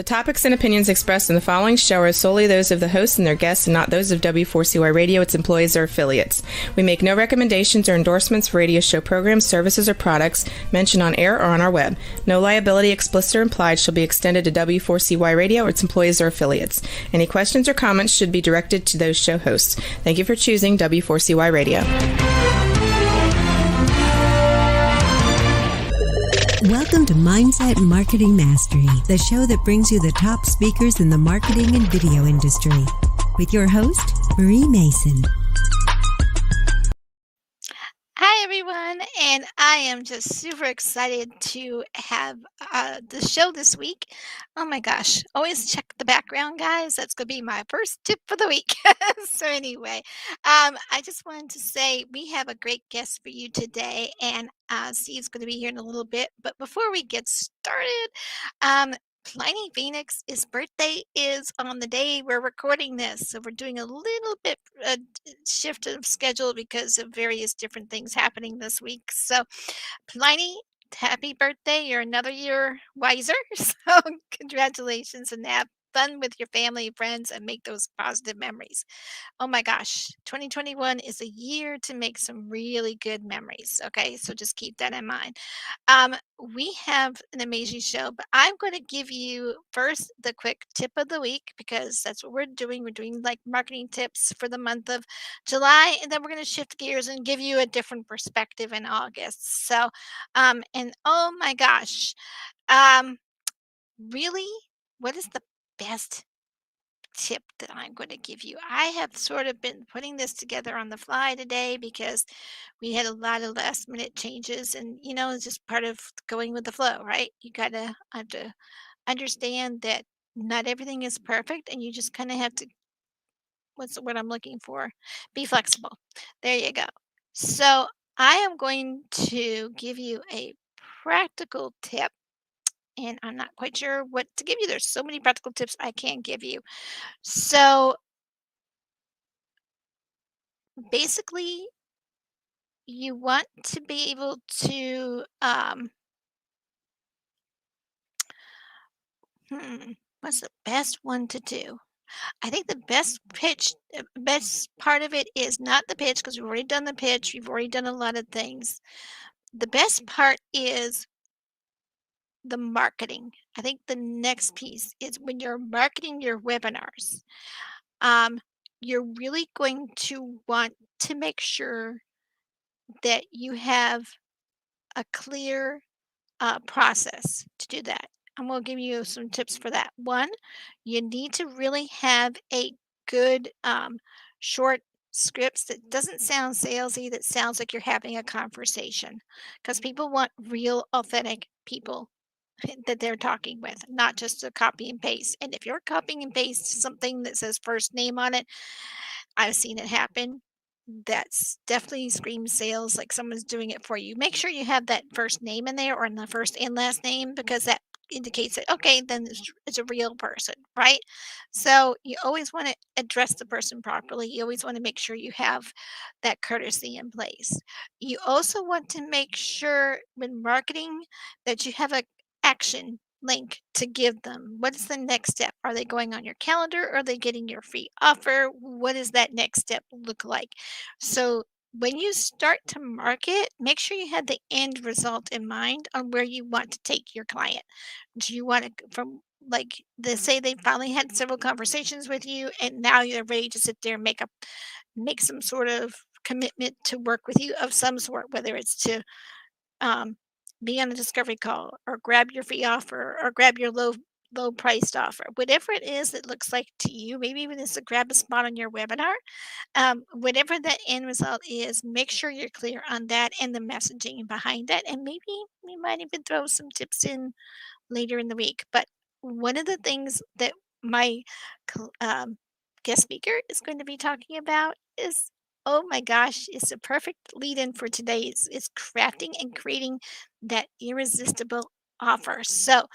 The topics and opinions expressed in the following show are solely those of the hosts and their guests and not those of W4CY Radio, its employees, or affiliates. We make no recommendations or endorsements for radio show programs, services, or products mentioned on air or on our web. No liability, explicit or implied, shall be extended to W4CY Radio or its employees or affiliates. Any questions or comments should be directed to those show hosts. Thank you for choosing W4CY Radio. Welcome to Mindset Marketing Mastery, the show that brings you the top speakers in the marketing and video industry. With your host, Marie Mason. Hi, everyone, and I am just super excited to have the show this week. Oh my gosh, always check the background, guys. That's going to be my first tip for the week. So anyway, I just wanted to say we have a great guest for you today, and Steve's going to be here in a little bit. But before we get started, Pliny Phoenix's birthday is on the day we're recording this. So we're doing a little bit shift of schedule because of various different things happening this week. So Pliny, happy birthday. You're another year wiser. So congratulations and have fun with your family, friends, and make those positive memories. Oh my gosh, 2021 is a year to make some really good memories. Okay, so just keep that in mind. We have an amazing show, but I'm going to give you first the quick tip of the week because that's what we're doing. We're doing like marketing tips for the month of July, and then we're going to shift gears and give you a different perspective in August. So, and oh my gosh, um, really, what is the best tip that I'm going to give you? I have sort of been putting this together on the fly today because we had a lot of last minute changes and it's just part of going with the flow, right? You gotta have to understand that not everything is perfect and you just kind of have to what's the word I'm looking for? Be flexible. There you go. So I am going to give you a practical tip and I'm not quite sure what to give you. There's so many practical tips I can't give you. So basically, you want to be able to, what's the best one to do? I think the best part of it is not the pitch because we've already done the pitch. We've already done a lot of things. The best part is the marketing. I think the next piece is when you're marketing your webinars, um, you're really going to want to make sure that you have a clear process to do that. I'm going to give you some tips for that. One, you need to really have a good short scripts that doesn't sound salesy, that sounds like you're having a conversation because people want real, authentic people that they're talking with, not just a copy and paste. And if you're copying and paste something that says first name on it, I've seen it happen. That's definitely screams sales, like someone's doing it for you. Make sure you have that first name in there or in the first and last name because that indicates that, okay, then it's a real person, right? So you always want to address the person properly. You always want to make sure you have that courtesy in place. You also want to make sure when marketing that you have a action link to give them. What is the next step? Are they going on your calendar? Or are they getting your free offer? What does that next step look like? So when you start to market, make sure you have the end result in mind on where you want to take your client. Do you want to from like they say they finally had several conversations with you and now you're ready to sit there and make some sort of commitment to work with you of some sort, whether it's to um, be on a discovery call or grab your free offer or grab your low priced offer, whatever it is that looks like to you, maybe even it's to grab a spot on your webinar. Whatever that end result is, make sure you're clear on that and the messaging behind that, and maybe we might even throw some tips in later in the week. But one of the things that my guest speaker is going to be talking about is, oh my gosh, it's a perfect lead in for today's. It's crafting and creating that irresistible offer. So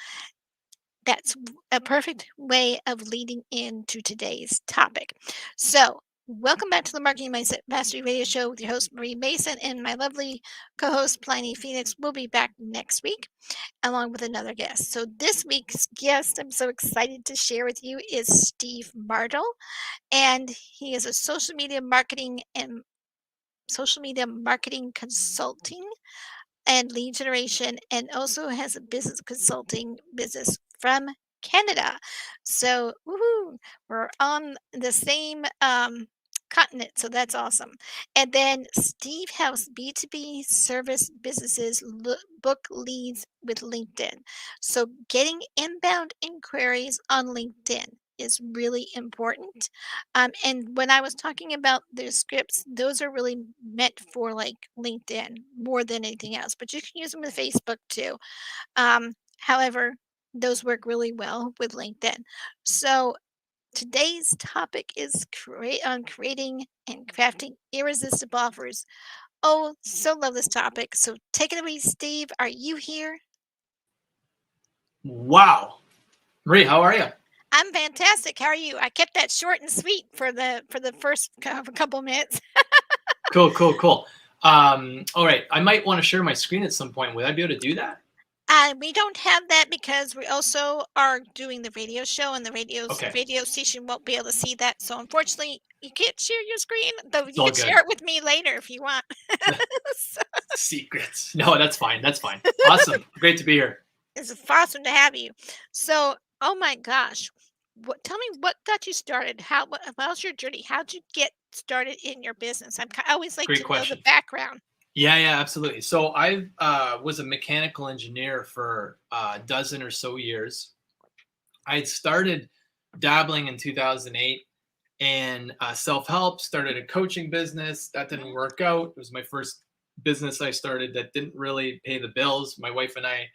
that's a perfect way of leading into today's topic. So Welcome back to the Marketing Mindset Mastery Radio Show with your host, Marie Mason, and my lovely co-host, Pliny Phoenix. We'll be back next week along with another guest. So this week's guest, I'm so excited to share with you, is Steve Martle, and he is a social media marketing consulting and lead generation, and also has a business consulting business from Canada. So, woohoo, we're on the same continent, so that's awesome. And then Steve helps B2B service businesses book leads with LinkedIn. So, getting inbound inquiries on LinkedIn is really important. And when I was talking about the scripts, those are really meant for like LinkedIn more than anything else, but you can use them with Facebook too. However, those work really well with LinkedIn. So today's topic is creating and crafting irresistible offers. Oh, so love this topic. So take it away, Steve. Are you here? Wow. Marie, how are you? I'm fantastic. How are you? I kept that short and sweet for the first couple minutes. Cool. All right. I might want to share my screen at some point. Would I be able to do that? We don't have that because we also are doing the radio show, and the radio station won't be able to see that. So unfortunately, you can't share your screen, though you can share it with me later if you want. Secrets. No, that's fine. Awesome. Great to be here. It's awesome to have you. So, oh my gosh. Tell me what got you started? How's your journey? How'd you get started in your business? I always like to know the background. Yeah, absolutely. So I was a mechanical engineer for a dozen or so years. I had started dabbling in 2008 and self-help, started a coaching business. That didn't work out. It was my first business I started that didn't really pay the bills. My wife and I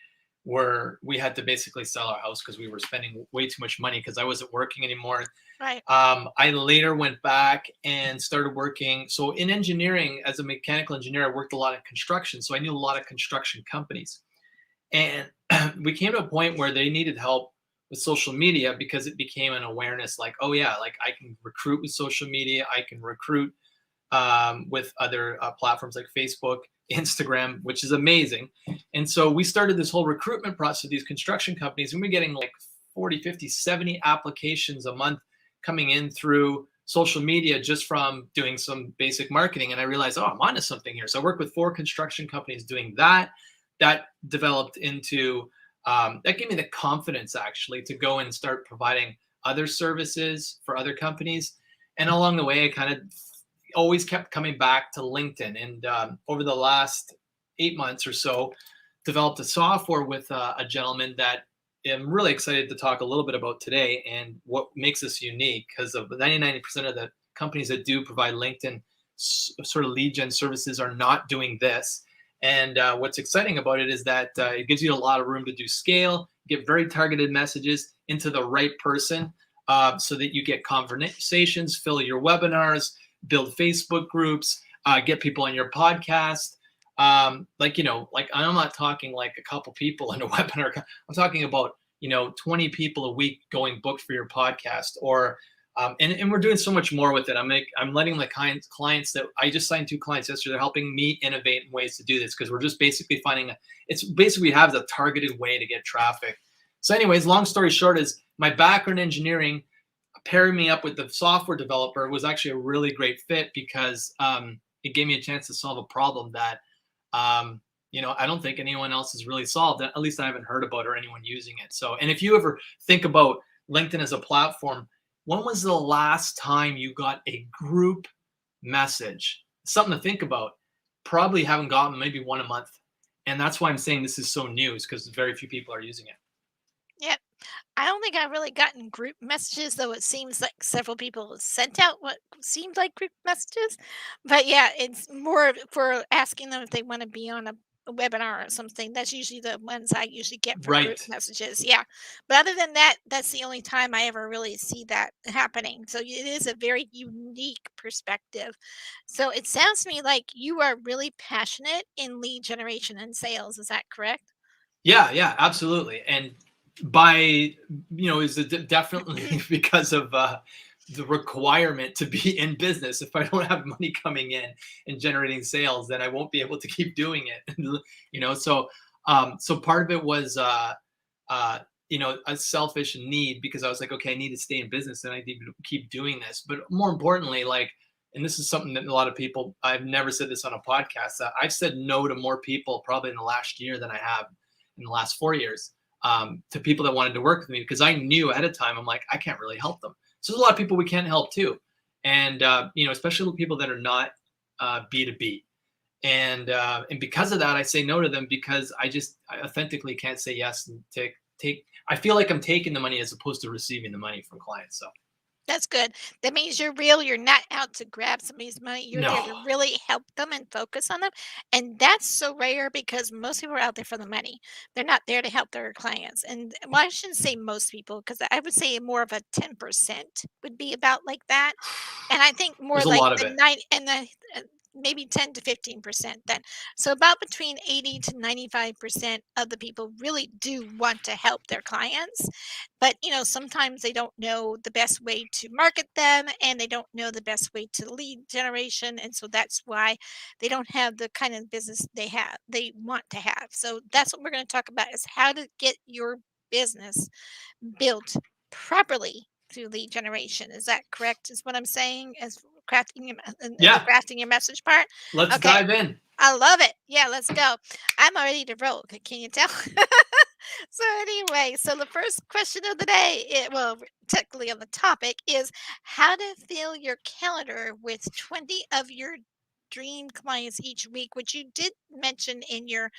we had to basically sell our house because we were spending way too much money because I wasn't working anymore. Right. I later went back and started working. So in engineering, as a mechanical engineer, I worked a lot of construction. So I knew a lot of construction companies. And we came to a point where they needed help with social media because it became an awareness like, oh yeah, like I can recruit with social media. I can recruit with other platforms like Facebook, Instagram, which is amazing. And so we started this whole recruitment process of these construction companies, and we're getting like 40, 50, 70 applications a month coming in through social media just from doing some basic marketing. And I realized, oh, I'm onto something here. So I worked with 4 construction companies doing that. That developed into, that gave me the confidence actually to go and start providing other services for other companies. And along the way, I kind of always kept coming back to LinkedIn. And over the last 8 months or so, developed a software with a gentleman that I'm really excited to talk a little bit about today and what makes us unique, because of 99% of the companies that do provide LinkedIn sort of lead gen services are not doing this. And what's exciting about it is that it gives you a lot of room to do scale, get very targeted messages into the right person so that you get conversations, fill your webinars, build Facebook groups, get people on your podcast. Like I'm not talking like a couple people in a webinar. I'm talking about, 20 people a week going booked for your podcast, or, and we're doing so much more with it. I'm letting my clients that I just signed 2 clients yesterday. They're helping me innovate in ways to do this, because we're just basically we have the targeted way to get traffic. So anyways, long story short is my background in engineering, pairing me up with the software developer was actually a really great fit, because it gave me a chance to solve a problem that, I don't think anyone else has really solved. At least I haven't heard about or anyone using it. So, and if you ever think about LinkedIn as a platform, when was the last time you got a group message? Something to think about. Probably haven't gotten maybe one a month. And that's why I'm saying this is so new, is because very few people are using it. Yep. I don't think I've really gotten group messages, though it seems like several people sent out what seemed like group messages. But yeah, it's more for asking them if they want to be on a webinar or something. That's usually the ones I usually get for group messages. Yeah. But other than that, that's the only time I ever really see that happening. So it is a very unique perspective. So it sounds to me like you are really passionate in lead generation and sales. Is that correct? Yeah, absolutely. And by, is it definitely because of the requirement to be in business. If I don't have money coming in and generating sales, then I won't be able to keep doing it. So so part of it was a selfish need, because I was like, okay, I need to stay in business and I need to keep doing this. But more importantly, like, and this is something that a lot of people, I've never said this on a podcast, I've said no to more people probably in the last year than I have in the last 4 years, to people that wanted to work with me, because I knew ahead of time, I'm like, I can't really help them. So there's a lot of people we can't help too. And, especially people that are not B2B. And because of that, I say no to them, because I authentically can't say yes and take, I feel like I'm taking the money as opposed to receiving the money from clients. So That's good. That means you're real. You're not out to grab somebody's money. You're there no, to really help them and focus on them. And that's so rare, because most people are out there for the money. They're not there to help their clients. And well, I shouldn't say most people, because I would say more of a 10% would be about like that. And I think more there's a like lot of the it. maybe 10 to 15% then. So about between 80 to 95% of the people really do want to help their clients. But, sometimes they don't know the best way to market them, and they don't know the best way to lead generation. And so that's why they don't have the kind of business they want to have. So that's what we're going to talk about, is how to get your business built properly through lead generation. Is that correct? Is what I'm saying, as crafting in the Yeah, crafting your message part? let's Okay. dive in. I love it. Yeah, let's go. I'm ready to roll. Can you tell? So anyway, so the first question of the day, technically on the topic, is how to fill your calendar with 20 of your dream clients each week, which you did mention in your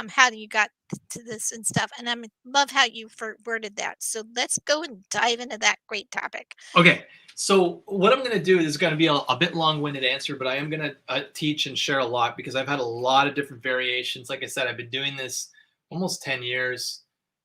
how you got to this and stuff. And I love how you worded that. So let's go and dive into that great topic. Okay, so what I'm going to do is going to be a bit long-winded answer, but I am going to teach and share a lot, because I've had a lot of different variations. Like I said, I've been doing this almost 10 years,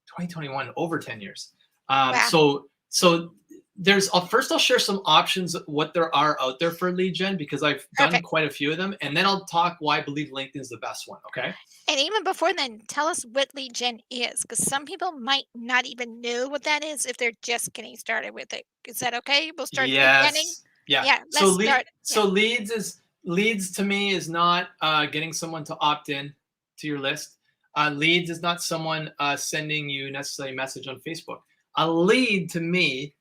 2021, over 10 years. Wow. So there's, first I'll share some options, what there are out there for lead gen, because I've done Perfect. quite a few of them. And then I'll talk why I believe LinkedIn is the best one. Okay. And even before then, tell us what lead gen is, because some people might not even know what that is if they're just getting started with it. Is that okay? We'll start at the beginning. Yes. Yeah. Yeah, let's start. So leads to me is not getting someone to opt in to your list. Leads is not someone sending you necessarily a message on Facebook. A lead to me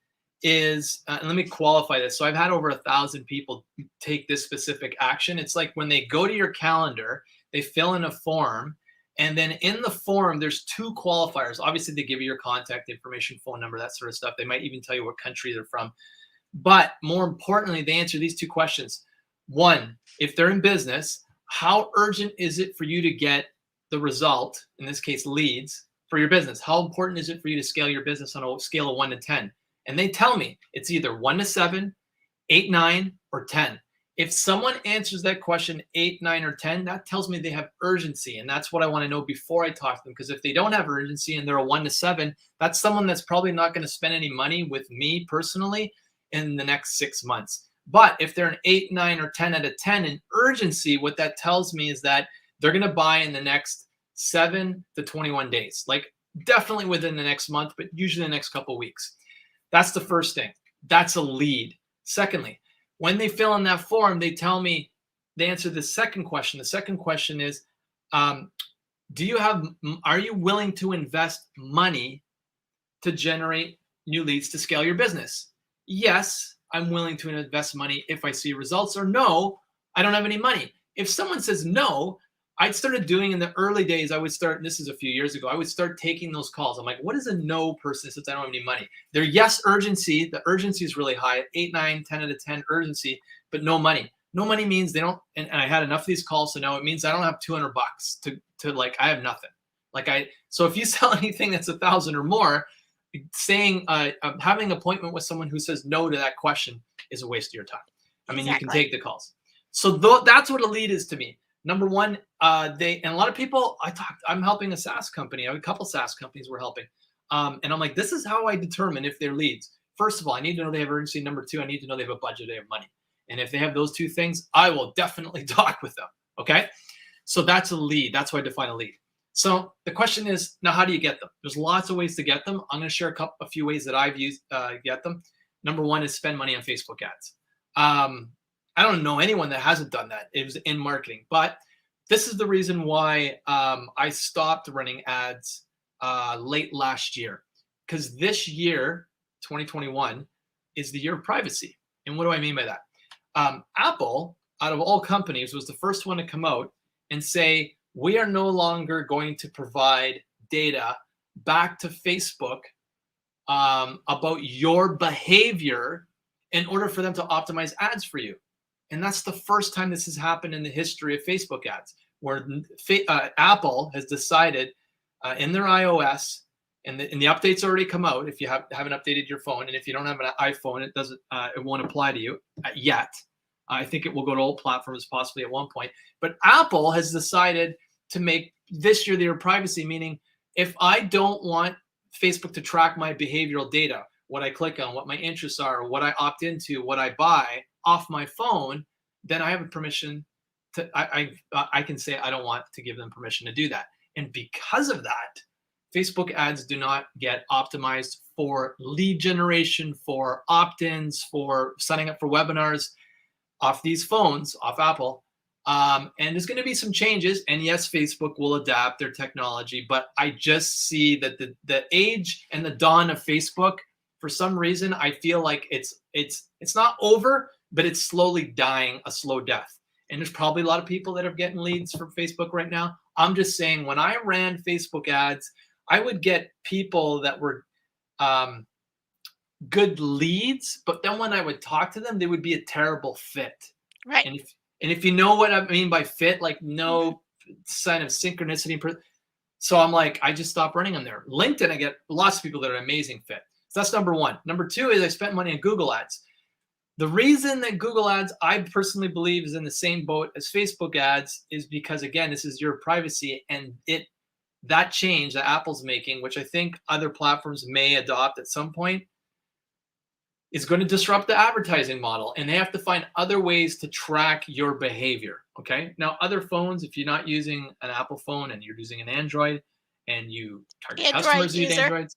is, and let me qualify this. So I've had over 1,000 people take this specific action. It's like when they go to your calendar, they fill in a form, and then in the form, there's 2 qualifiers. Obviously, they give you your contact information, phone number, that sort of stuff. They might even tell you what country they're from. But more importantly, they answer these 2 questions. 1, if they're in business, how urgent is it for you to get the result, in this case, leads, for your business? How important is it for you to scale your business on a scale of 1 to 10? And they tell me it's either 1 to 7, 8, 9, or 10. If someone answers that question 8, 9, or 10, that tells me they have urgency. And that's what I want to know before I talk to them. Because if they don't have urgency and they're a 1 to 7, that's someone that's probably not going to spend any money with me personally in the next 6 months. But if they're an 8, 9, or 10 out of 10 in urgency, what that tells me is that they're going to buy in the next 7 to 21 days, like definitely within the next month, but usually the next couple of weeks. That's the first thing. That's a lead. Secondly, when they fill in that form, they tell me, they answer the second question. The second question is, are you willing to invest money to generate new leads to scale your business? Yes, I'm willing to invest money if I see results, or no, I don't have any money. If someone says no, I started doing in the early days, I would start, and this is a few years ago, I would start taking those calls. I'm like, what is a no person since I don't have any money? Their yes urgency, the urgency is really high, 8, 9, 10 out of 10 urgency, but no money. No money means they don't, and I had enough of these calls, so now it means I don't have $200 to like, I have nothing. So if you sell anything that's 1,000 or more, saying, having an appointment with someone who says no to that question is a waste of your time. I mean, Exactly. You can take the calls. So that's what a lead is to me. Number one, and a lot of people I'm helping a SaaS company. I have a couple SaaS companies we're helping. And I'm like, this is how I determine if they're leads. First of all, I need to know they have urgency. Number 2, I need to know they have a budget, they have money. And if they have those 2 things, I will definitely talk with them. Okay. So that's a lead. That's how I define a lead. So the question is, now how do you get them? There's lots of ways to get them. I'm going to share a few ways that I've used get them. Number one is spend money on Facebook ads. I don't know anyone that hasn't done that. It was in marketing, but this is the reason why I stopped running ads late last year, because this year, 2021, is the year of privacy. And what do I mean by that? Apple, out of all companies, was the first one to come out and say, we are no longer going to provide data back to Facebook about your behavior in order for them to optimize ads for you. And that's the first time this has happened in the history of Facebook ads, where Apple has decided in their iOS, and the updates already come out. If you haven't updated your phone, and if you don't have an iPhone, it won't apply to you yet. I think it will go to all platforms possibly at one point. But Apple has decided to make this year the year of privacy, meaning if I don't want Facebook to track my behavioral data, what I click on, what my interests are, what I opt into, what I buy off my phone, then I have a permission to, I can say I don't want to give them permission to do that. And because of that, Facebook ads do not get optimized for lead generation, for opt-ins, for signing up for webinars off these phones, off Apple. And there's going to be some changes. And yes, Facebook will adapt their technology, but I just see that the age and the dawn of Facebook, for some reason, I feel like it's not over, but it's slowly dying a slow death. And there's probably a lot of people that are getting leads from Facebook right now. I'm just saying, when I ran Facebook ads, I would get people that were good leads, but then when I would talk to them, they would be a terrible fit. Right. And if you know what I mean by fit, like no sign of synchronicity. So I'm like, I just stopped running them there. LinkedIn, I get lots of people that are an amazing fit. So that's number one. Number two is I spent money on Google ads. The reason that Google ads, I personally believe, is in the same boat as Facebook ads is because, again, this is your privacy, and that change that Apple's making, which I think other platforms may adopt at some point, is going to disrupt the advertising model, and they have to find other ways to track your behavior. Okay. Now, other phones, if you're not using an Apple phone and you're using an Android, and you target customers who use Androids,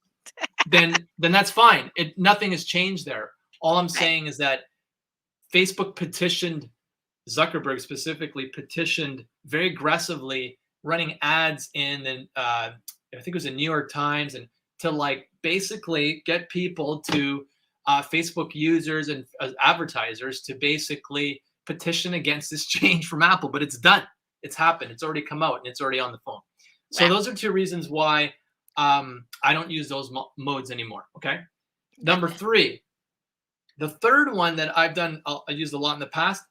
then that's fine. Nothing has changed there. All I'm saying is that Facebook petitioned, Zuckerberg specifically petitioned very aggressively, running ads in, and I think it was the New York Times, and to like basically get people to Facebook users and advertisers to basically petition against this change from Apple. But it's done. It's happened. It's already come out, and it's already on the phone. So those are two reasons why I don't use those modes anymore. Okay. Number three, the third one that I've done, I used a lot in the past,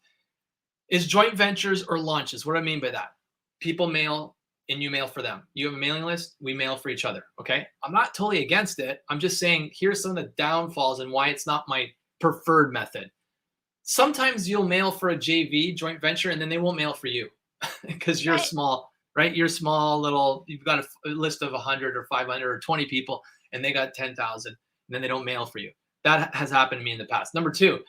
is joint ventures or launches. What do I mean by that? People mail and you mail for them. You have a mailing list, we mail for each other. Okay. I'm not totally against it. I'm just saying, here's some of the downfalls and why it's not my preferred method. Sometimes you'll mail for a JV, joint venture, and then they won't mail for you because you're small, right? You're small, little, you've got a list of 100 or 500 or 20 people, and they got 10,000, and then they don't mail for you. That has happened to me in the past. Number two,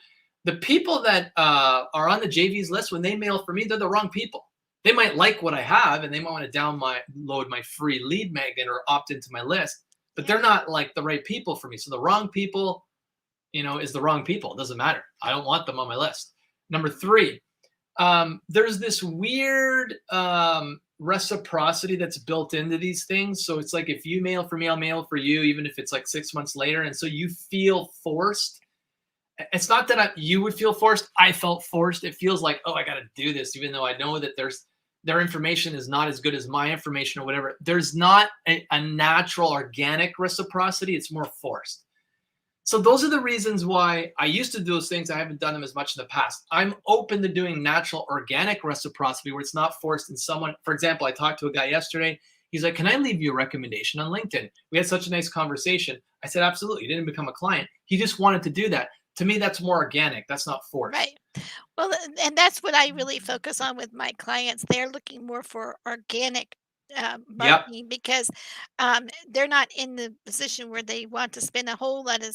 the people that are on the JV's list, when they mail for me, they're the wrong people. They might like what I have, and they might want to download my free lead magnet or opt into my list, but they're not like the right people for me. So the wrong people, is the wrong people. It doesn't matter. I don't want them on my list. Number three, there's this weird reciprocity that's built into these things. So it's like, if you mail for me, I'll mail for you, even if it's like 6 months later. And so you feel forced. It's not that you would feel forced. I felt forced. It feels like, oh, I got to do this, even though I know that their information is not as good as my information or whatever. There's not a natural, organic reciprocity. It's more forced. So those are the reasons why I used to do those things. I haven't done them as much in the past. I'm open to doing natural, organic reciprocity where it's not forced. And someone, for example, I talked to a guy yesterday. He's like, can I leave you a recommendation on LinkedIn? We had such a nice conversation. I said, absolutely. He didn't become a client. He just wanted to do that. To me, that's more organic. That's not forced. Right. Well, and that's what I really focus on with my clients. They're looking more for organic marketing because they're not in the position where they want to spend a whole lot of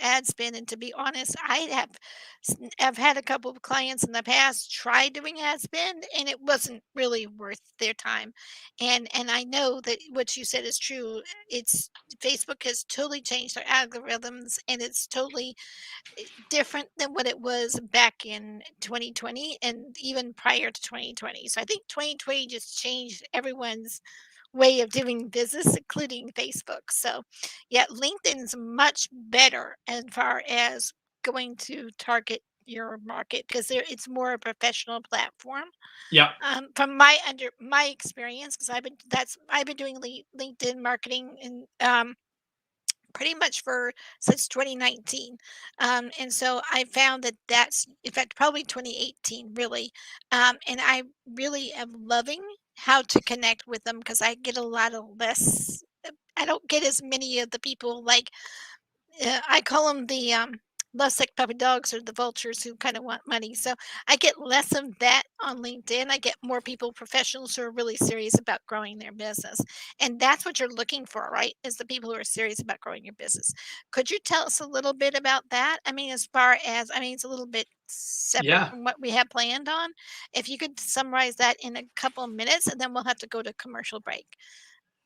ad spend, and to be honest, I've had a couple of clients in the past try doing ad spend, and it wasn't really worth their time. And I know that what you said is true. It's Facebook has totally changed their algorithms, and it's totally different than what it was back in 2020 and even prior to 2020. So I think 2020 just changed everyone's way of doing business, including Facebook. So, yeah, LinkedIn's much better as far as going to target your market because it's more a professional platform. Yeah. From my experience, because I've been doing LinkedIn marketing and pretty much for since 2019. And so I found that that's, in fact, probably 2018, really. And I really am loving how to connect with them because I get a lot of less. I don't get as many of the people like I call them the lovesick puppy dogs or the vultures who kind of want money. So I get less of that on LinkedIn. I get more people, professionals who are really serious about growing their business. And that's what you're looking for, right? Is the people who are serious about growing your business. Could you tell us a little bit about that? I mean, as far as, I mean, it's a little bit separate Yeah. from what we have planned on. If you could summarize that in a couple of minutes, and then we'll have to go to commercial break.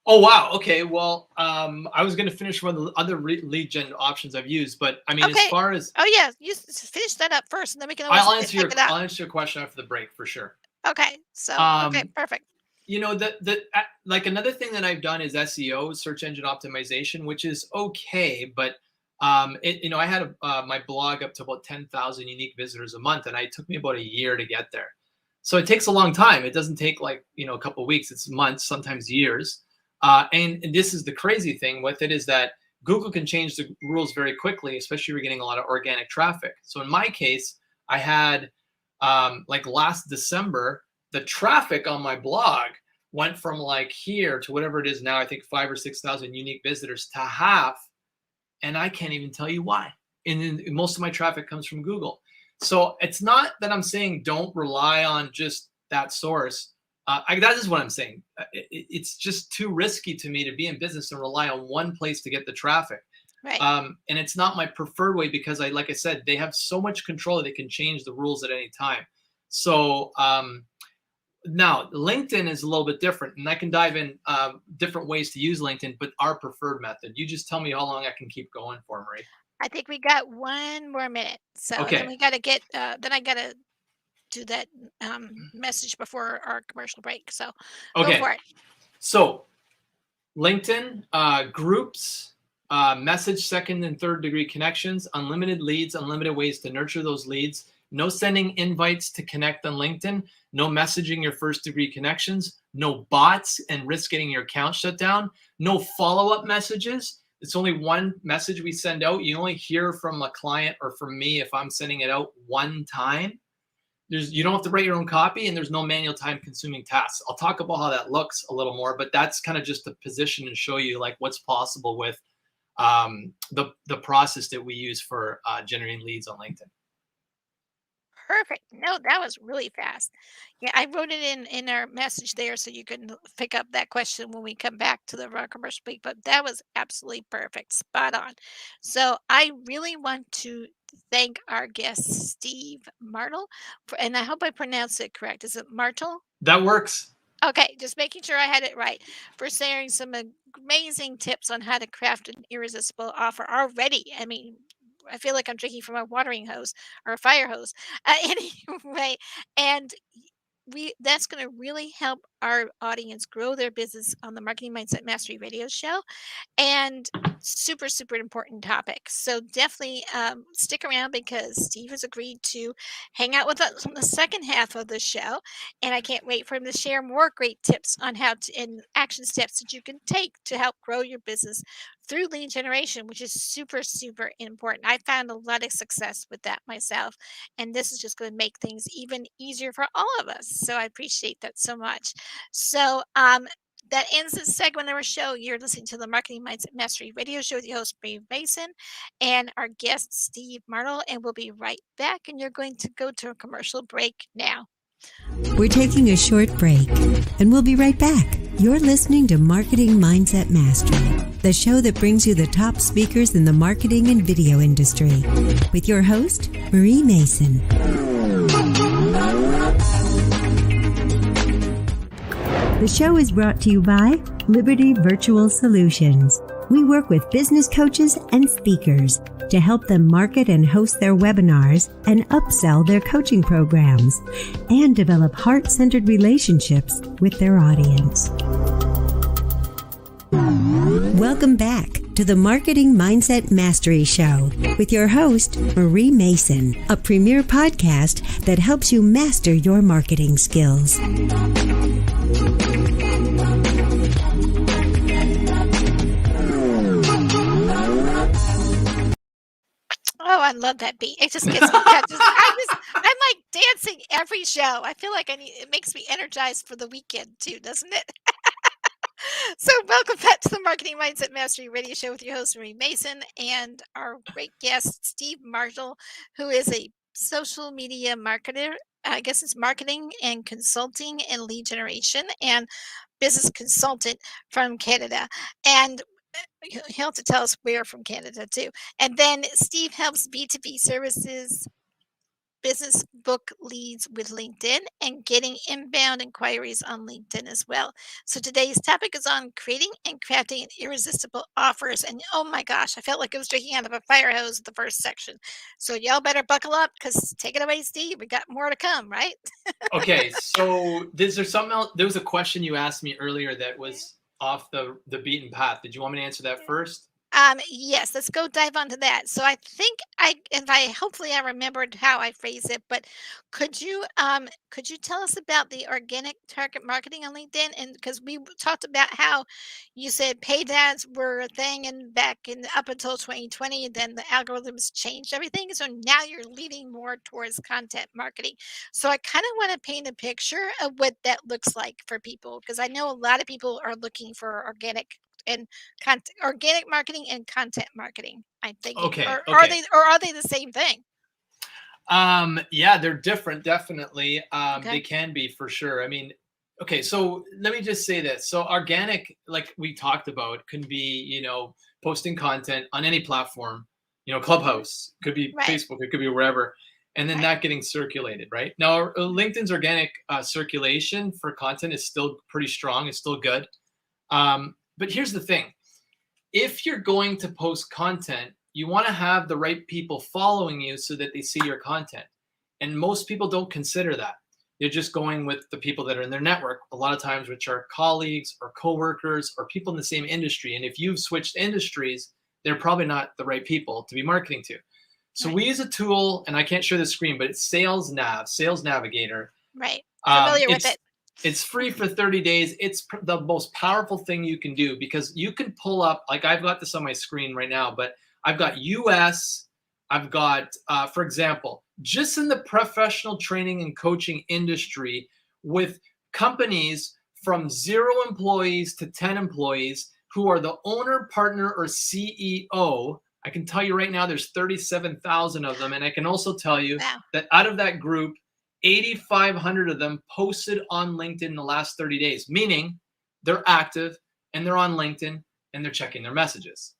Oh wow. Okay. Well, I was going to finish one of the other lead gen options I've used, but I mean, as Okay. far as Oh, yeah. Finish that up first, and then we can always pick it up. I'll answer your question after the break for sure. Okay. So, okay, Um, perfect. you know, like another thing that I've done is SEO, search engine optimization, which is okay, but I had my blog up to about 10,000 unique visitors a month, and it took me about a year to get there. So it takes a long time. It doesn't take like a couple of weeks. It's months, sometimes years. And this is the crazy thing with it is that Google can change the rules very quickly, especially if you're getting a lot of organic traffic. So in my case, I had like last December, the traffic on my blog went from like here to whatever it is now, I think 5,000 or 6,000 unique visitors to half. And I can't even tell you why. And then most of my traffic comes from Google. So it's not that I'm saying don't rely on just that source. That is what I'm saying. It's just too risky to me to be in business and rely on one place to get the traffic. Right. And it's not my preferred way because like I said, they have so much control that they can change the rules at any time. So now LinkedIn is a little bit different, and I can dive in different ways to use LinkedIn, but our preferred method. You just tell me how long I can keep going for, Marie. I think we got one more minute. So then Okay. we got to get, then I got to do that message before our commercial break. So go Okay. for it. So LinkedIn, groups, message second and third degree connections, unlimited leads, unlimited ways to nurture those leads. No sending invites to connect on LinkedIn. No messaging your first degree connections. No bots and risk getting your account shut down. No follow-up messages. It's only one message we send out. You only hear from a client or from me if I'm sending it out one time. You don't have to write your own copy, and there's no manual time consuming tasks. I'll talk about how that looks a little more, but that's kind of just to position and show you like what's possible with the process that we use for generating leads on LinkedIn. Perfect. No, that was really fast. Yeah, I wrote it in our message there so you can pick up that question when we come back to the commercial break. But that was absolutely perfect, spot on. So I really want to thank our guest Steve Martle, and I hope I pronounced it correct. Is it Martle? That works. Okay, just making sure I had it right, for sharing some amazing tips on how to craft an irresistible offer already. I mean, I feel like I'm drinking from a watering hose or a fire hose. Anyway, and we that's going to really help our audience grow their business on the Marketing Mindset Mastery radio show, and super super important topic. So definitely stick around because Steve has agreed to hang out with us on the second half of the show, and I can't wait for him to share more great tips on how to and action steps that you can take to help grow your business through lead generation, which is super super important. I found a lot of success with that myself, and this is just going to make things even easier for all of us. So I appreciate that so much. So that ends this segment of our show. You're listening to the Marketing Mindset Mastery radio show with your host, Brave Mason, and our guest, Steve Martle. And we'll be right back. And you're going to go to a commercial break now. We're taking a short break, and we'll be right back. You're listening to Marketing Mindset Mastery, the show that brings you the top speakers in the marketing and video industry, with your host, Marie Mason. The show is brought to you by Liberty Virtual Solutions. We work with business coaches and speakers to help them market and host their webinars and upsell their coaching programs and develop heart-centered relationships with their audience. Welcome back to the Marketing Mindset Mastery Show with your host, Marie Mason, a premier podcast that helps you master your marketing skills. Oh, I love that beat. It just gets me. I'm like dancing every show. I feel like it makes me energized for the weekend too, doesn't it? So welcome back to the Marketing Mindset Mastery Radio Show with your host, Marie Mason, and our great guest, Steve Marshall, who is a social media marketer. I guess it's marketing and consulting and lead generation and business consultant from Canada. And he'll have to tell us where from Canada too. And then Steve helps B2B services, business book leads with LinkedIn and getting inbound inquiries on LinkedIn as well. So today's topic is on creating and crafting irresistible offers. And oh my gosh, I felt like I was drinking out of a fire hose the first section. So y'all better buckle up because take it away, Steve. We got more to come, right? Okay, so is there something else? There was a question you asked me earlier that was off the beaten path. Did you want me to answer that first? Yes, let's go dive onto that. So I think hopefully I remembered how I phrased it, but could you tell us about the organic target marketing on LinkedIn? And because we talked about how you said paid ads were a thing and back in up until 2020, and then the algorithms changed everything. So now you're leaning more towards content marketing. So I kind of want to paint a picture of what that looks like for people, because I know a lot of people are looking for organic marketing and content marketing. I'm thinking, Okay. Are they the same thing? Yeah, they're different, definitely. Okay. They can be for sure. I mean, okay, so let me just say this. So organic, like we talked about, can be, posting content on any platform, Clubhouse, could be Right. Facebook, it could be wherever, and then that getting circulated, right? Now, LinkedIn's organic circulation for content is still pretty strong. It's still good. But here's the thing. If you're going to post content, you want to have the right people following you so that they see your content. And most people don't consider that. They're just going with the people that are in their network, a lot of times, which are colleagues or coworkers or people in the same industry. And if you've switched industries, they're probably not the right people to be marketing to. So Right. we use a tool, and I can't share the screen, but it's Sales Navigator. Right. Familiar with it. It's free for 30 days. It's the most powerful thing you can do because you can pull up, like I've got this on my screen right now, but I've got US, I've got, for example, just in the professional training and coaching industry with companies from 0 employees to 10 employees who are the owner, partner, or CEO. I can tell you right now, there's 37,000 of them. And I can also tell you that out of that group, 8,500 of them posted on LinkedIn in the last 30 days, meaning they're active and they're on LinkedIn and they're checking their messages.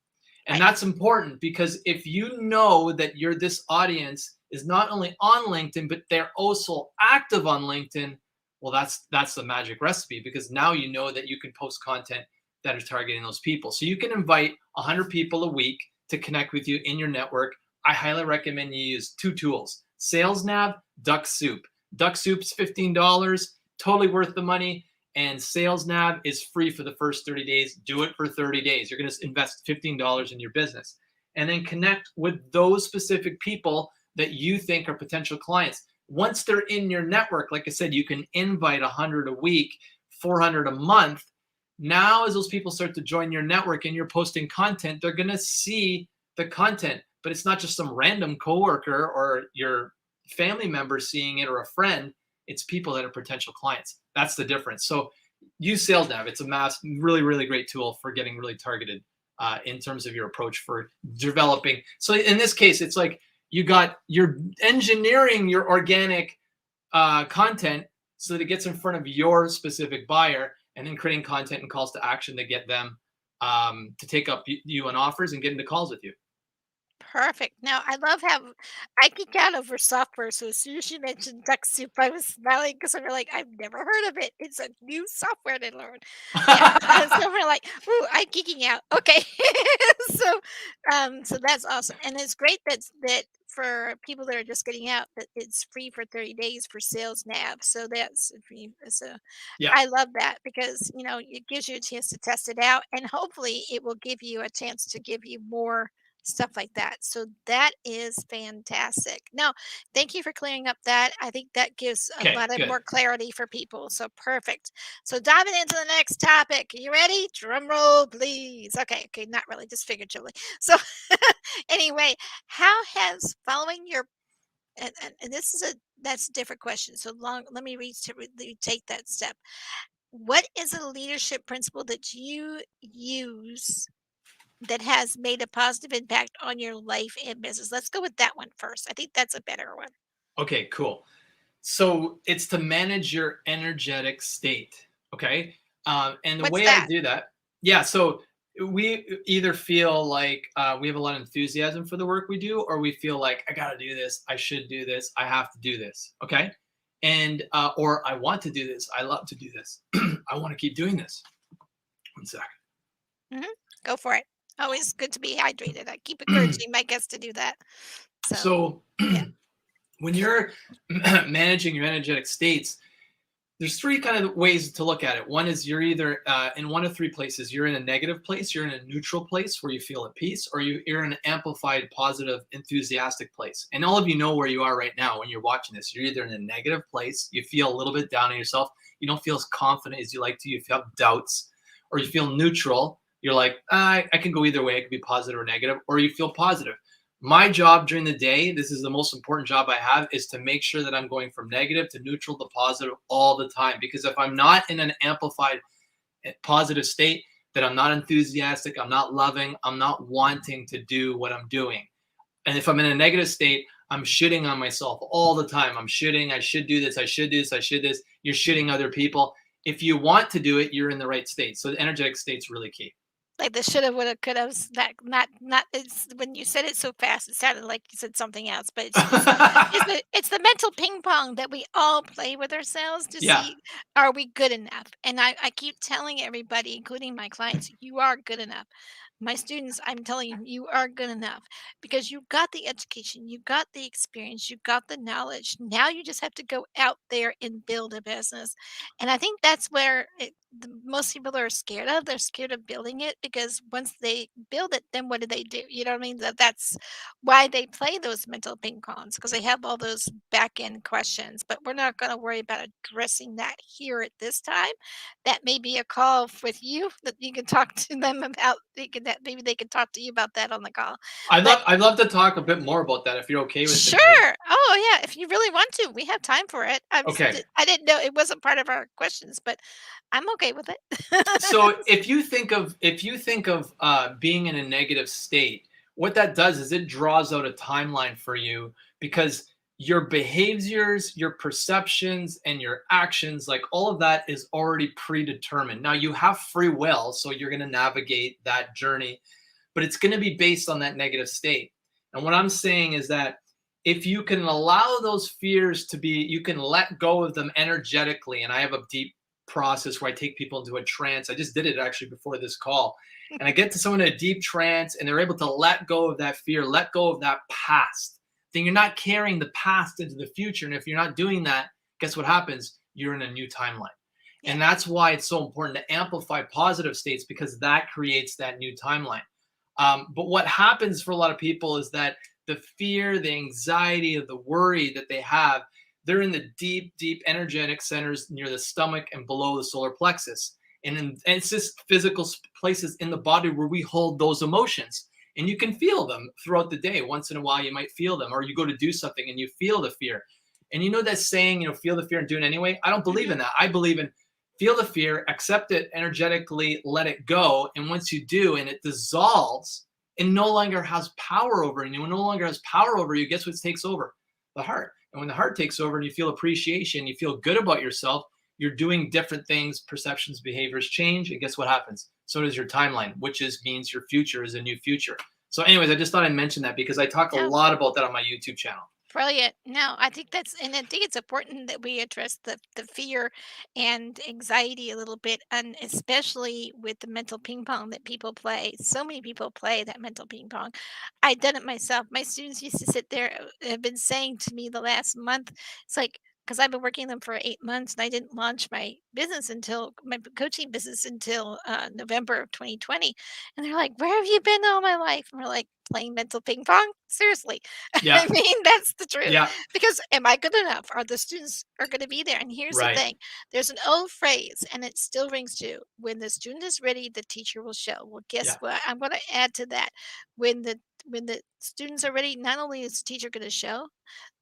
And that's important because if you know that this audience is not only on LinkedIn, but they're also active on LinkedIn, well, that's the magic recipe because now you know that you can post content that is targeting those people. So you can invite 100 people a week to connect with you in your network. I highly recommend you use 2 tools. SalesNav, DuckSoup. DuckSoup's $15, totally worth the money. And SalesNav is free for the first 30 days. Do it for 30 days. You're going to invest $15 in your business. And then connect with those specific people that you think are potential clients. Once they're in your network, like I said, you can invite 100 a week, 400 a month. Now, as those people start to join your network and you're posting content, they're going to see the content. But it's not just some random coworker or your family member seeing it or a friend. It's people that are potential clients. That's the difference. So use SalesNav. It's a really, really great tool for getting really targeted in terms of your approach for developing. So in this case, it's like you're engineering your organic content so that it gets in front of your specific buyer, and then creating content and calls to action to get them to take up you on offers and get into calls with you. Perfect. Now, I love how I geek out over software. So as soon as you mentioned TechSoup, I was smiling because I'm like, I've never heard of it. It's a new software to learn. Yeah. So we're like, ooh, I'm geeking out. Okay. so so that's awesome. And it's great that for people that are just getting out, that it's free for 30 days for sales nav. So that's free. So Yeah. I love that because it gives you a chance to test it out and hopefully it will give you a chance to give you more stuff like that. So that is fantastic. Now, thank you for clearing up that. I think that gives a Okay, lot of good. more clarity for people. So perfect. So diving into the next topic. You ready? Drum roll, please. Okay, not really, just figuratively. So anyway, how has following your and this is that's a different question. So long, let me retake that step. What is a leadership principle that you use that has made a positive impact on your life and business? Let's go with that one first. I think that's a better one. Okay, cool. So it's to manage your energetic state. Okay. And the What's way I that? do that, yeah. So we either feel like we have a lot of enthusiasm for the work we do, or we feel like I got to do this. I should do this. I have to do this. Okay. And, or I want to do this. I love to do this. I want to keep doing this. One second. hmm Go for it. Always good to be hydrated. I keep encouraging my guests to do that. So, So yeah. when you're managing your energetic states, there's three kind of ways to look at it. One is you're either in one of three places. You're in a negative place, you're in a neutral place where you feel at peace, or you're in an amplified, positive, enthusiastic place. And all of you know where you are right now when you're watching this. You're either in a negative place, you feel a little bit down on yourself, you don't feel as confident as you like to, you have doubts, or you feel neutral. You're like, I can go either way. It could be positive or negative, or you feel positive. My job during the day, this is the most important job I have, is to make sure that I'm going from negative to neutral to positive all the time. Because if I'm not in an amplified positive state, that I'm not enthusiastic, I'm not loving, I'm not wanting to do what I'm doing. And if I'm in a negative state, I'm shitting on myself all the time. I'm shitting, I should do this, I should do this, I should this. You're shitting other people. If you want to do it, you're in the right state. So the energetic state's really key. Like the shoulda, woulda, coulda, that not. It's when you said it so fast, it sounded like you said something else. But it's the mental ping pong that we all play with ourselves to Yeah. see, are we good enough? And I keep telling everybody, including my clients, you are good enough. My students, I'm telling you, you are good enough because you got the education, you got the experience, you got the knowledge. Now you just have to go out there and build a business. And I think that's where most people are scared of. They're scared of building it because once they build it, then what do? You know what I mean? That's why they play those mental ping pongs because they have all those back end questions. But we're not going to worry about addressing that here at this time. That may be a call with you that you can talk to them about. Maybe they can talk to you about that on the call. But I'd love to talk a bit more about that if you're okay with it. sure. Oh yeah, if you really want to, we have time for it. Okay. I didn't know it wasn't part of our questions, but I'm okay with it. So if you think of being in a negative state, what that does is it draws out a timeline for you, because your behaviors, your perceptions, and your actions, like all of that is already predetermined. Now you have free will, so you're going to navigate that journey, but it's going to be based on that negative state. And what I'm saying is that if you can allow those fears to be, you can let go of them energetically. And I have a deep process where I take people into a trance. I just did it actually before this call. And I get to someone in a deep trance and they're able to let go of that fear, let go of that past. Then you're not carrying the past into the future. And if you're not doing that, guess what happens? You're in a new timeline. Yeah. And that's why it's so important to amplify positive states, because that creates that new timeline. But what happens for a lot of people is that the fear, the anxiety, the worry that they have, they're in the deep, deep energetic centers near the stomach and below the solar plexus. And it's just physical places in the body where we hold those emotions. And you can feel them throughout the day. Once in a while, you might feel them, or you go to do something and you feel the fear. And you know that saying, feel the fear and do it anyway? I don't believe in that. I believe in feel the fear, accept it energetically, let it go. And once you do, and it dissolves, it no longer has power over you. No longer has power over you. Guess what takes over? The heart. And when the heart takes over and you feel appreciation, you feel good about yourself, you're doing different things, perceptions, behaviors change, and guess what happens? So does your timeline, which means your future is a new future. So, anyways, I just thought I'd mention that because I talk a No, lot about that on my YouTube channel. brilliant. No, I think and I think it's important that we address the fear and anxiety a little bit, and especially with the mental ping pong that people play. So many people play that mental ping pong. I've done it myself. My students used to sit there, have been saying to me the last month, it's like, because I've been working them for 8 months and I didn't launch my coaching business until November of 2020. And they're like, where have you been all my life? And we're like, playing mental ping pong? Seriously. Yeah. I mean, that's the truth. Yeah. Because am I good enough? Are the students are going to be there? And here's the Right. thing. There's an old phrase and it still rings true. When the student is ready, the teacher will show. Well, guess Yeah. what? I'm going to add to that. When the students are ready, not only is the teacher going to show,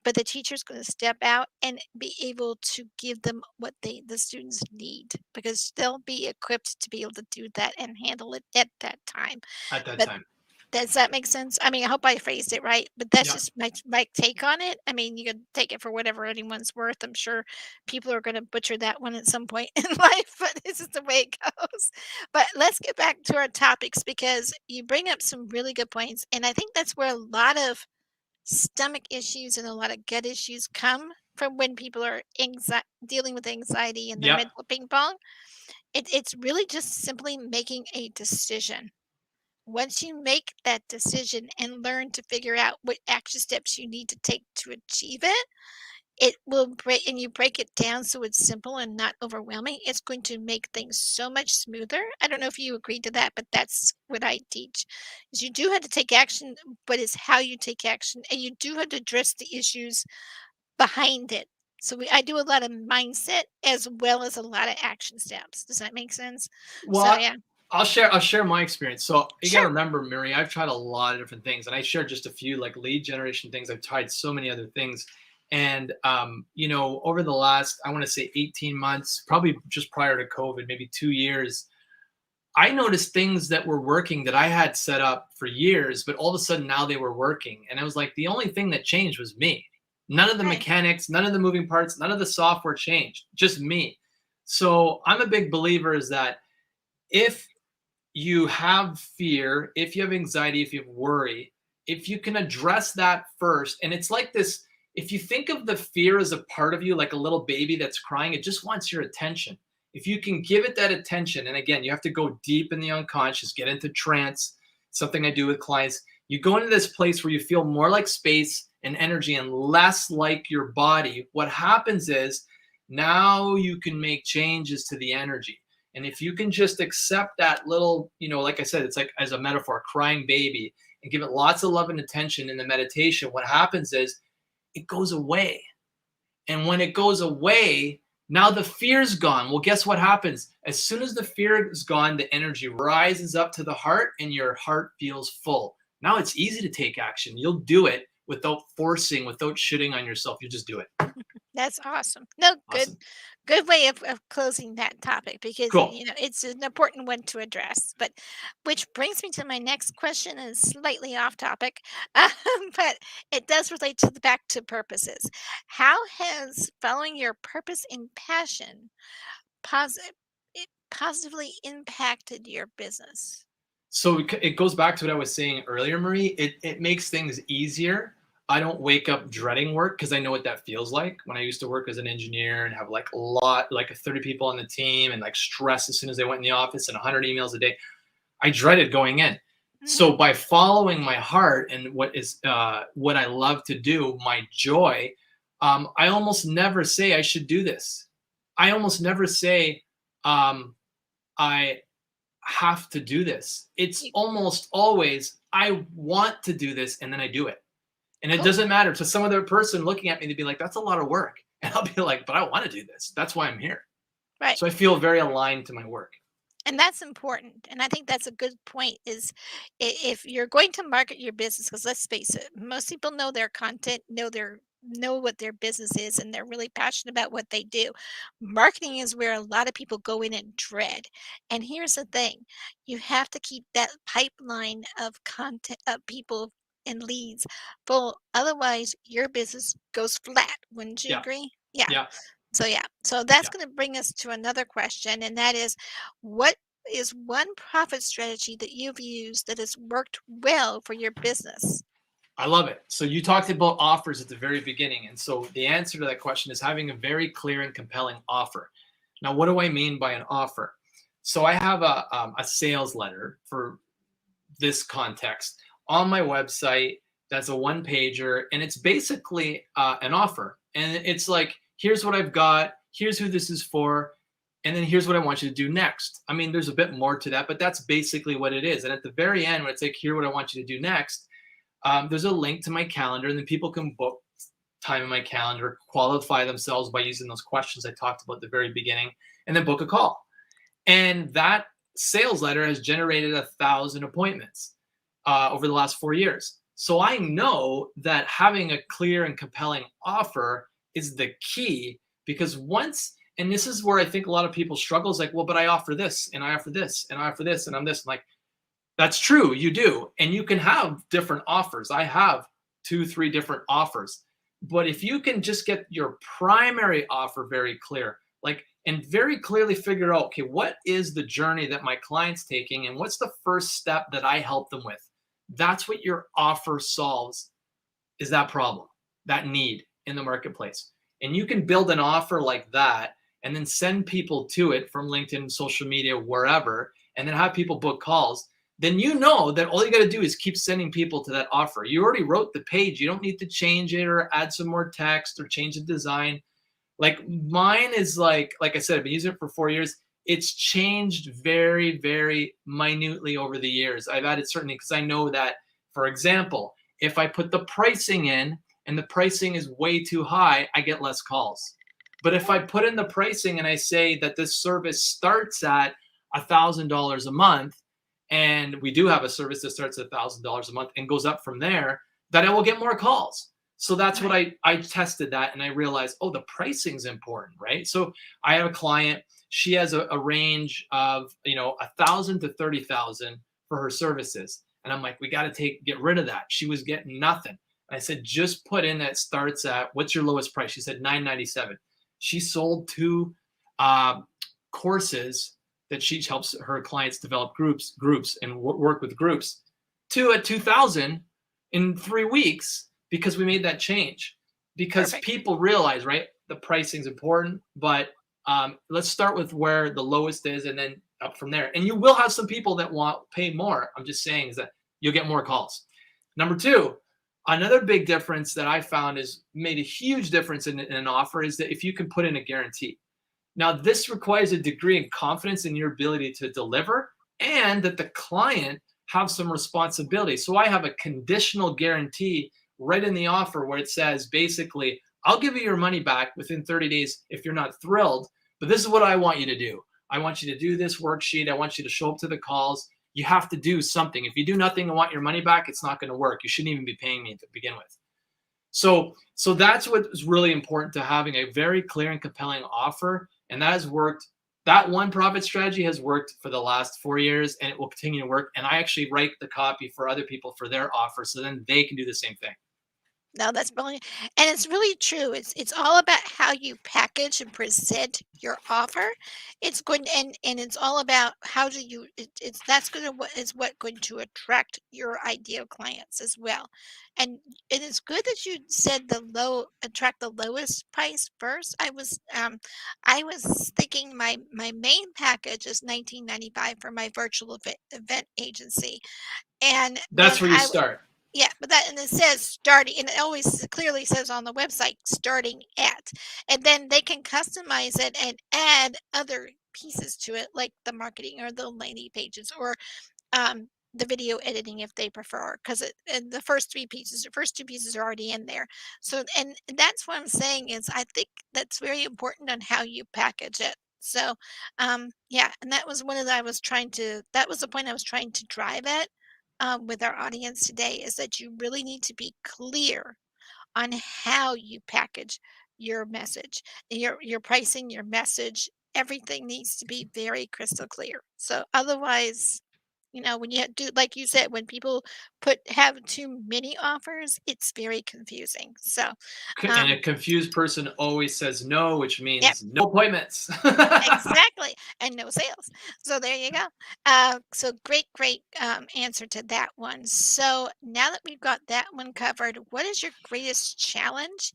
but the teacher's going to step out and be able to give them what the students need because they'll be equipped to be able to do that and handle it at that time. At that But time. does that make sense? I mean, I hope I phrased it right, but that's Yeah. just my take on it. I mean, you can take it for whatever anyone's worth. I'm sure people are going to butcher that one at some point in life, but this is the way it goes. But let's get back to our topics because you bring up some really good points, and I think that's where a lot of stomach issues and a lot of gut issues come from when people are dealing with anxiety and their Yep. mental ping pong. It's really just simply making a decision. Once you make that decision and learn to figure out what action steps you need to take to achieve it, it will break and you break it down so it's simple and not overwhelming. It's going to make things so much smoother. I don't know if you agree to that, but that's what I teach. Is you do have to take action, but it's how you take action, and you do have to address the issues behind it. So I do a lot of mindset as well as a lot of action steps. Does that make sense? So Well, yeah, I'll share my experience. So you got to sure. remember, Mary, I've tried a lot of different things, and I shared just a few like lead generation things. I've tried so many other things, and over the last, I want to say 18 months, probably just prior to COVID, maybe 2 years, I noticed things that were working that I had set up for years, but all of a sudden now they were working, and I was like, the only thing that changed was me. None of the Right. mechanics, none of the moving parts, none of the software changed, just me. So I'm a big believer is that if you have fear, if you have anxiety, if you have worry, if you can address that first, and it's like this, if you think of the fear as a part of you, like a little baby that's crying, it just wants your attention. If you can give it that attention, and again, you have to go deep in the unconscious, get into trance, something I do with clients. You go into this place where you feel more like space and energy and less like your body. What happens is now you can make changes to the energy. And if you can just accept that little, like I said, it's like as a metaphor, crying baby, and give it lots of love and attention in the meditation, what happens is it goes away. And when it goes away, now the fear's gone. Well, guess what happens? As soon as the fear is gone, the energy rises up to the heart and your heart feels full. Now it's easy to take action. You'll do it without forcing, without shitting on yourself. You just do it. That's awesome. No, Awesome. good way of closing that topic because Cool. it's an important one to address. But which brings me to my next question, is slightly off topic, but it does relate to the back to purposes. How has following your purpose and passion positive positively impacted your business? So it goes back to what I was saying earlier, Marie. It makes things easier. I don't wake up dreading work because I know what that feels like. When I used to work as an engineer and have like a lot, like 30 people on the team and like stress as soon as they went in the office and 100 emails a day, I dreaded going in. Hmm. So by following my heart and what I love to do, my joy, I almost never say I should do this. I almost never say I have to do this. It's You- almost always I want to do this and then I do it. And it Cool. doesn't matter to some other person looking at me, they'd be like, that's a lot of work. And I'll be like, but I want to do this. That's why I'm here. Right. So I feel very aligned to my work. And that's important, and I think that's a good point, is if you're going to market your business, because let's face it, most people know their content, know what their business is, and they're really passionate about what they do. Marketing is where a lot of people go in and dread. And here's the thing, you have to keep that pipeline of content of people and leads full. Otherwise, your business goes flat. Wouldn't you Yeah. agree? Yeah. Yeah. So that's Yeah. going to bring us to another question, and that is, what is one profit strategy that you've used that has worked well for your business? I love it. So you talked about offers at the very beginning. And so the answer to that question is having a very clear and compelling offer. Now, what do I mean by an offer? So I have a sales letter for this context on my website. That's a one pager, and it's basically an offer. And it's like, here's what I've got, here's who this is for, and then here's what I want you to do next. I mean, there's a bit more to that, but that's basically what it is. And at the very end, when it's like, here, what I want you to do next, there's a link to my calendar, and then people can book time in my calendar, qualify themselves by using those questions I talked about at the very beginning, and then book a call. And that sales letter has generated 1,000 appointments over the last 4 years. So I know that having a clear and compelling offer is the key, because once, and this is where I think a lot of people struggle, is like, well, but I offer this and I offer this and I offer this and I'm this. I'm like, that's true, you do. And you can have different offers. I have 2, 3 different offers. But if you can just get your primary offer very clear, like, and very clearly figure out, okay, what is the journey that my client's taking and what's the first step that I help them with? That's what your offer solves, is that problem, that need in the marketplace. And you can build an offer like that and then send people to it from LinkedIn, social media, wherever, and then have people book calls. Then you know that all you got to do is keep sending people to that offer. You already wrote the page. You don't need to change it or add some more text or change the design. Like mine is like I said, I've been using it for 4 years. It's changed very, very minutely over the years. I've added certain things because I know that, for example, if I put the pricing in and the pricing is way too high, I get less calls. But if I put in the pricing and I say that this service starts at $1,000 a month, and we do have a service that starts at $1,000 a month and goes up from there, that I will get more calls. So that's what I tested that, and I realized, oh, the pricing's important, right? So I have a client, she has a range of, 1,000 to 30,000 for her services. And I'm like, we got to get rid of that. She was getting nothing. And I said, just put in that starts at, what's your lowest price? She said $997. She sold 2 courses that she helps her clients develop groups and work with groups, 2 at 2,000 in 3 weeks, because we made that change. Because Perfect. people realize, right, the pricing's important, but let's start with where the lowest is and then up from there. And you will have some people that want pay more. I'm just saying is that you'll get more calls. Number 2, another big difference that I found is made a huge difference in an offer is that if you can put in a guarantee. Now, this requires a degree of confidence in your ability to deliver and that the client have some responsibility. So I have a conditional guarantee right in the offer where it says, basically, I'll give you your money back within 30 days if you're not thrilled, but this is what I want you to do. I want you to do this worksheet. I want you to show up to the calls. You have to do something. If you do nothing and want your money back, it's not going to work. You shouldn't even be paying me to begin with. So that's what is really important, to having a very clear and compelling offer. And that has worked. That one profit strategy has worked for the last 4 years, and it will continue to work. And I actually write the copy for other people for their offer, so then they can do the same thing. No, that's brilliant, and it's really true. It's all about how you package and present your offer. It's going, and it's all about how do you. It's that's going to what is what going to attract your ideal clients as well, and it's good that you said the low attract the lowest price first. I was thinking my main package is 1995 for my virtual event agency, and then That's where you start. yeah, but that, and it says starting, and it always clearly says on the website starting at, and then they can customize it and add other pieces to it, like the marketing or the landing pages or the video editing if they prefer, because and the first 2 pieces are already in there. So, and that's what I'm saying is I think that's very important on how you package it. So, yeah, and that was one of the I was trying to. That was the point I was trying to drive at with our audience today is that you really need to be clear on how you package your message, your pricing, your message. Everything needs to be very crystal clear. So otherwise, when you do, like you said, when people have too many offers, it's very confusing. So, And a um, confused person always says no, which yep. means no appointments. Exactly, and no sales. So there you go. So great answer to that one. So now that we've got that one covered, what is your greatest challenge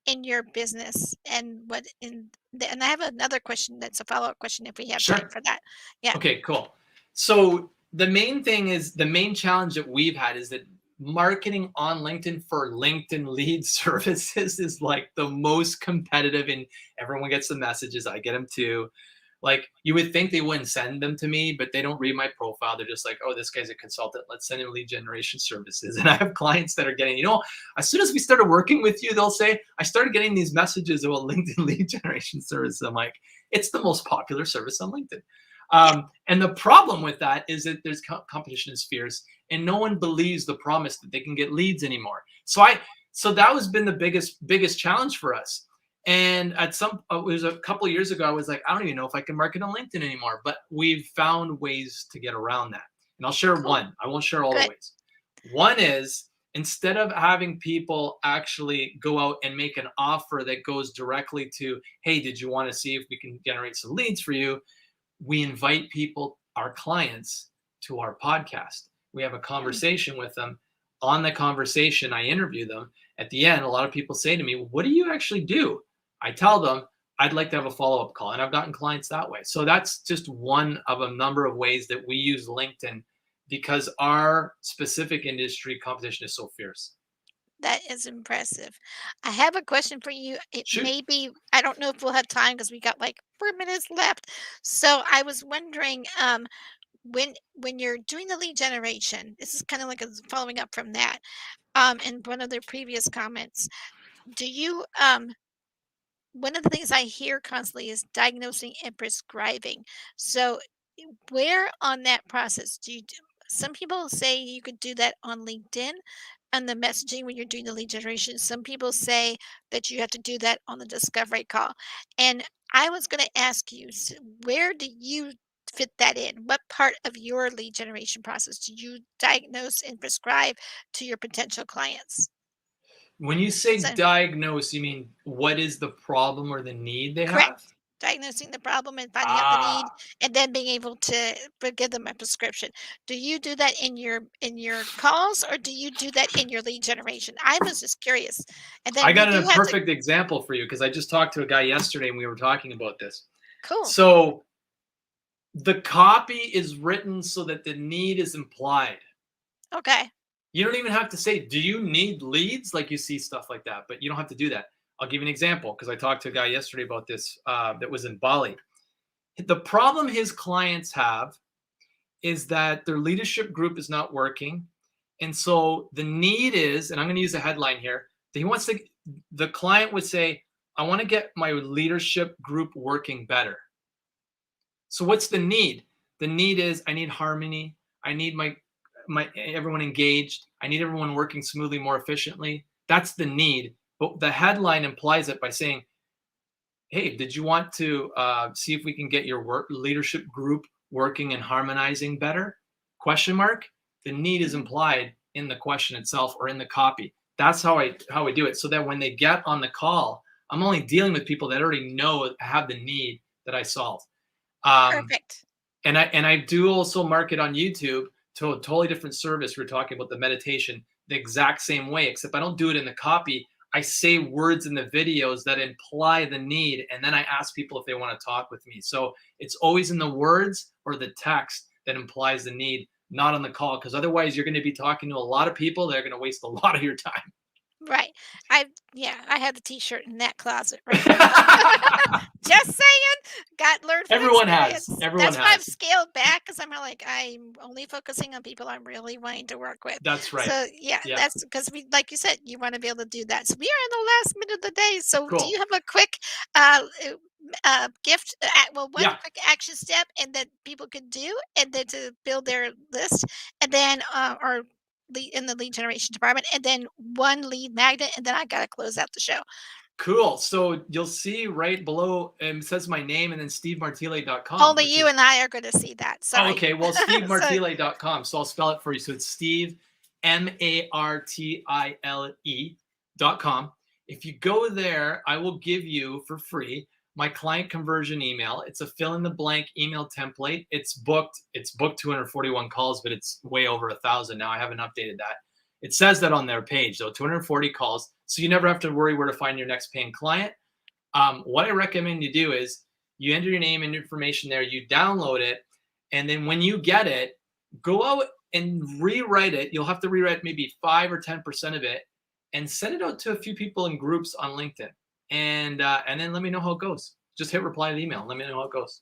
in your business, and and I have another question that's a follow-up question if we have time Sure. for that. Yeah. Okay, cool. So the main thing is the main challenge that we've had is that marketing on LinkedIn for LinkedIn lead services is like the most competitive, and everyone gets the messages. I get them too. Like you would think they wouldn't send them to me, but they don't read my profile. They're just like, oh, this guy's a consultant. Let's send him lead generation services. And I have clients that are getting, as soon as we started working with you, they'll say, I started getting these messages about LinkedIn lead generation services. I'm like, it's the most popular service on LinkedIn. Yeah. And the problem with that is that there's competition is fierce, and no one believes the promise that they can get leads anymore. So that has been the biggest challenge for us. And it was a couple of years ago, I was like, I don't even know if I can market on LinkedIn anymore. But we've found ways to get around that. And I'll share Cool. one. I won't share all the Good. ways. One is instead of having people actually go out and make an offer that goes directly to, hey, did you want to see if we can generate some leads for you? We invite people, our clients, to our podcast. We have a conversation with them. On the conversation, I interview them. At the end, a lot of people say to me, what do you actually do? I tell them, I'd like to have a follow-up call. And I've gotten clients that way. So that's just one of a number of ways that we use LinkedIn because our specific industry competition is so fierce. That is impressive. I have a question for you. It Shoot. may be, I don't know if we'll have time because we got like 4 minutes left. So I was wondering, when you're doing the lead generation, this is kind of like following up from that. In one of the previous comments, do you one of the things I hear constantly is diagnosing and prescribing. So, where on that process some people say you could do that on LinkedIn and the messaging when you're doing the lead generation. Some people say that you have to do that on the discovery call. And I was going to ask you, where do you fit that in? What part of your lead generation process do you diagnose and prescribe to your potential clients? When you say So, diagnose, you mean what is the problem or the need they have? correct. Diagnosing the problem and finding out the need, Ah, and then being able to give them a prescription. Do you do that in your calls, or do you do that in your lead generation? I was just curious. And I then we got do a have to. perfect example for you because I just talked to a guy yesterday and we were talking about this. Cool. So the copy is written so that the need is implied. Okay. You don't even have to say, do you need leads? Like you see stuff like that, but you don't have to do that. I'll give you an example because I talked to a guy yesterday about this that was in Bali. The problem his clients have is that their leadership group is not working. And so the need is, and I'm going to use a headline here, the client would say, I want to get my leadership group working better. So what's the need? The need is I need harmony. I need my everyone engaged. I need everyone working smoothly, more efficiently. That's the need. But the headline implies it by saying, hey, did you want to see if we can get your leadership group working and harmonizing better? Question mark. The need is implied in the question itself or in the copy. That's how I do it. So that when they get on the call, I'm only dealing with people that already know have the need that I solve. Perfect. And I do also market on YouTube to a totally different service. We're talking about the meditation the exact same way, except I don't do it in the copy. I say words in the videos that imply the need, and then I ask people if they want to talk with me. So it's always in the words or the text that implies the need, not on the call, because otherwise you're going to be talking to a lot of people that are going to waste a lot of your time. Right. I have the T-shirt in that closet right now. Just saying. Got learned from Everyone has. experience. Everyone That's why I've has. scaled back because I'm only focusing on people I'm really wanting to work with. That's right. So yeah, Yeah. that's because like you said, you want to be able to do that. So we are in the last minute of the day. So do you Cool. have a quick uh, gift? One Yeah. quick action step, and that people could do, and then to build their list, and then or in the lead generation department, and then one lead magnet, and then I gotta close out the show. Cool. So you'll see right below, it says my name and then stevemartile.com. Only you and I are going to see that. Sorry. Oh, okay. Well, stevemartile.com. So I'll spell it for you. So it's Steve, MARTILE.com. If you go there, I will give you for free my client conversion email. It's a fill in the blank email template. It's booked 241 calls, but it's way over 1,000 now. I haven't updated that. It says that on their page, though, 240 calls. So you never have to worry where to find your next paying client. What I recommend you do is you enter your name and information there, you download it, and then when you get it, go out and rewrite it. You'll have to rewrite maybe 5 or 10% of it and send it out to a few people in groups on LinkedIn. And then let me know how it goes. Just hit reply to the email. Let me know how it goes.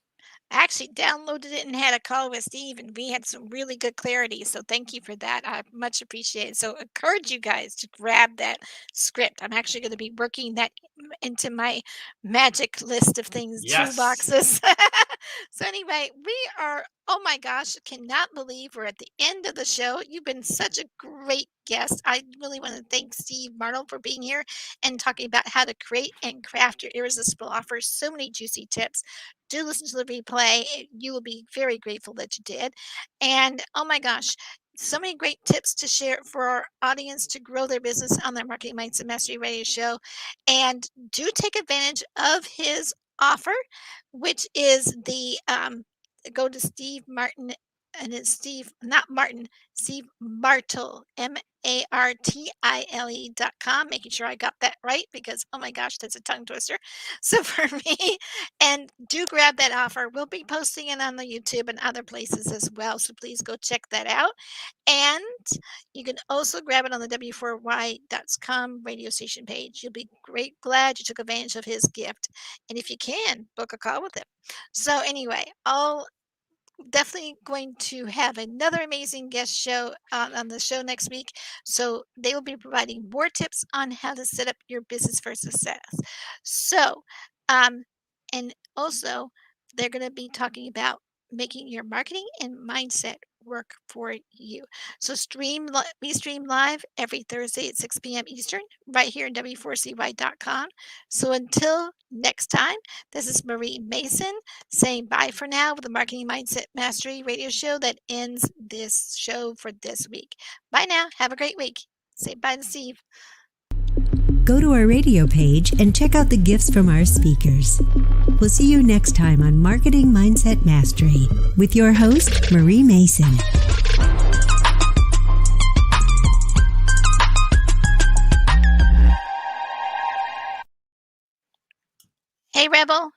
I actually downloaded it and had a call with Steve, and we had some really good clarity. So thank you for that. I much appreciate it. So encourage you guys to grab that script. I'm actually going to be working that into my magic list of things, Yes. toolboxes. So anyway, we are, oh my gosh, cannot believe we're at the end of the show. You've been such a great guest. I really want to thank Steve Martle for being here and talking about how to create and craft your irresistible offers. So many juicy tips. Do listen to the replay. You will be very grateful that you did. And oh my gosh, so many great tips to share for our audience to grow their business on their Marketing Mindset Mastery Radio Show. And do take advantage of his offer, which is the go to Steve Martin, and it's Steve, not Martin, Steve Martle, MARTILE.com, making sure I got that right because, oh my gosh, that's a tongue twister. So for me, and do grab that offer. We'll be posting it on the YouTube and other places as well. So please go check that out. And you can also grab it on the W4Y.com radio station page. You'll be glad you took advantage of his gift. And if you can, book a call with him. So anyway, I'll definitely going to have another amazing guest show on the show next week. So they will be providing more tips on how to set up your business for success. So, and also they're going to be talking about making your marketing and mindset work for you. So we stream live every Thursday at 6 p.m. Eastern right here in W4CY.com. So until next time, this is Marie Mason saying bye for now with the Marketing Mindset Mastery Radio Show that ends this show for this week. Bye now. Have a great week. Say bye to Steve. Go to our radio page and check out the gifts from our speakers. We'll see you next time on Marketing Mindset Mastery with your host, Marie Mason. Hey, Rebel.